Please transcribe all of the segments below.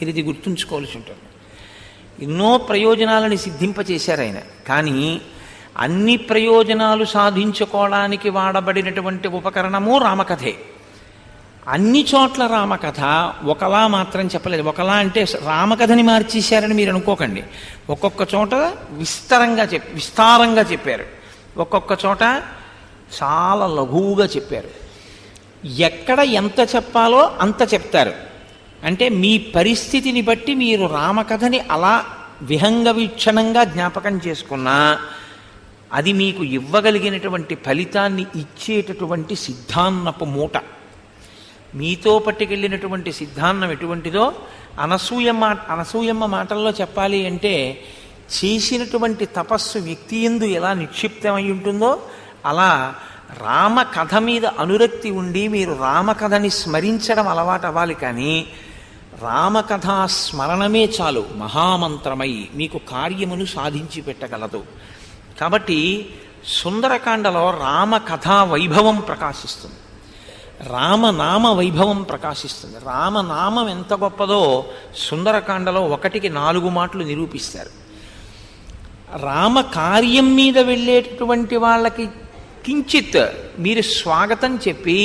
మీరు ఇది గుర్తుంచుకోవాల్సి ఉంటుంది. ఎన్నో ప్రయోజనాలని సిద్ధింపచేశారు ఆయన. కానీ అన్ని ప్రయోజనాలు సాధించుకోవడానికి వాడబడినటువంటి ఉపకరణము రామకథే. అన్ని చోట్ల రామకథ ఒకలా మాత్రం చెప్పలేదు. ఒకలా అంటే రామకథని మార్చేశారని మీరు అనుకోకండి. ఒక్కొక్క చోట విస్తారంగా చెప్పారు, ఒక్కొక్క చోట చాలా లఘువుగా చెప్పారు. ఎక్కడ ఎంత చెప్పాలో అంత చెప్తారు. అంటే మీ పరిస్థితిని బట్టి మీరు రామకథని అలా విహంగ వీక్షణంగా జ్ఞాపకం చేసుకున్నా అది మీకు ఇవ్వగలిగినటువంటి ఫలితాన్ని ఇచ్చేటటువంటి సిద్ధాన్నపు మూట. మీతో పట్టుకెళ్ళినటువంటి సిద్ధాన్నం ఎటువంటిదో అనసూయమ్మ మాటల్లో చెప్పాలి అంటే, చేసినటువంటి తపస్సు వ్యక్తి యందు ఎలా నిక్షిప్తమై ఉంటుందో అలా రామకథ మీద అనురక్తి ఉండి మీరు రామకథని స్మరించడం అలవాటు అవ్వాలి. కానీ రామకథా స్మరణమే చాలు మహామంత్రమై మీకు కార్యమును సాధించి పెట్టగలదు. కాబట్టి సుందరకాండలో రామకథా వైభవం ప్రకాశిస్తుంది, రామనామ వైభవం ప్రకాశిస్తుంది. రామనామం ఎంత గొప్పదో సుందరకాండలో 1కి 4 మాటలు నిరూపిస్తారు. రామ కార్యం మీద వెళ్ళేటటువంటి వాళ్ళకి కించిత్ మీరు స్వాగతం చెప్పి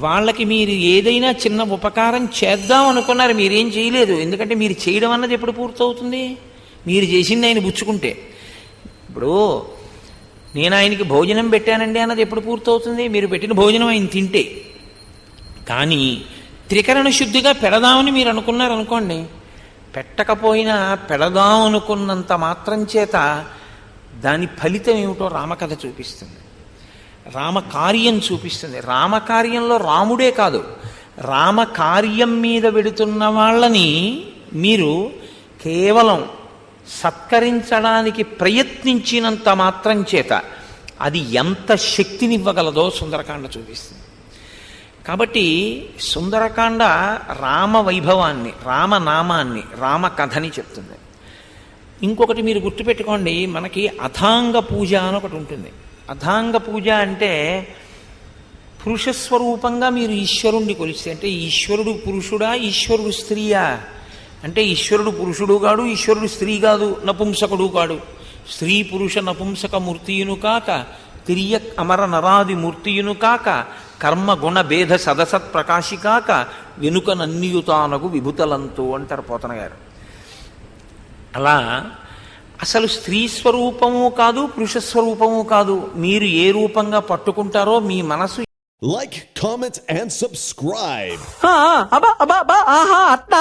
వాళ్ళకి మీరు ఏదైనా చిన్న ఉపకారం చేద్దాం అనుకున్నారు, మీరేం చేయలేదు. ఎందుకంటే మీరు చేయడం అన్నది ఎప్పుడు పూర్తవుతుంది? మీరు చేసింది ఆయన పుచ్చుకుంటే. ఇప్పుడు నేను ఆయనకి భోజనం పెట్టానండి అన్నది ఎప్పుడు పూర్తవుతుంది? మీరు పెట్టిన భోజనం ఆయన తింటే. కానీ త్రికరణ శుద్ధిగా పెడదామని మీరు అనుకున్నారనుకోండి, పెట్టకపోయినా పెడదాం అనుకున్నంత మాత్రం చేత దాని ఫలితం ఏమిటో రామకథ చూపిస్తుంది, రామకార్యం చూపిస్తుంది. రామకార్యంలో రాముడే కాదు, రామకార్యం మీద వెడుతున్న వాళ్ళని మీరు కేవలం సత్కరించడానికి ప్రయత్నించినంత మాత్రం చేత అది ఎంత శక్తినివ్వగలదో సుందరకాండ చూపిస్తుంది. కాబట్టి సుందరకాండ రామ వైభవాన్ని, రామనామాన్ని, రామకథని చెప్తుంది. ఇంకొకటి మీరు గుర్తుపెట్టుకోండి, మనకి అథాంగ పూజ అని ఒకటి ఉంటుంది. అథాంగ పూజ అంటే పురుషస్వరూపంగా మీరు ఈశ్వరుణ్ణి కొలిస్తే, అంటే ఈశ్వరుడు పురుషుడా, ఈశ్వరుడు స్త్రీయా అంటే ఈశ్వరుడు పురుషుడు కాడు, ఈశ్వరుడు స్త్రీ కాదు, నపుంసకుడు కాడు. స్త్రీ పురుష నపుంసక మూర్తియును కాక, తిరియ అమర నరాది మూర్తియును కాక, కర్మ గుణ భేద సదసత్ ప్రకాశి కాక, వెనుక నన్నియుతానగు విభుతలంతో అంటారు పోతన గారు. అలా అసలు స్త్రీ స్వరూపము కాదు, పురుష స్వరూపము కాదు. మీరు ఏ రూపంగా పట్టుకుంటారో మీ మనసు. Like, comment and subscribe. అబ్బా అట్లా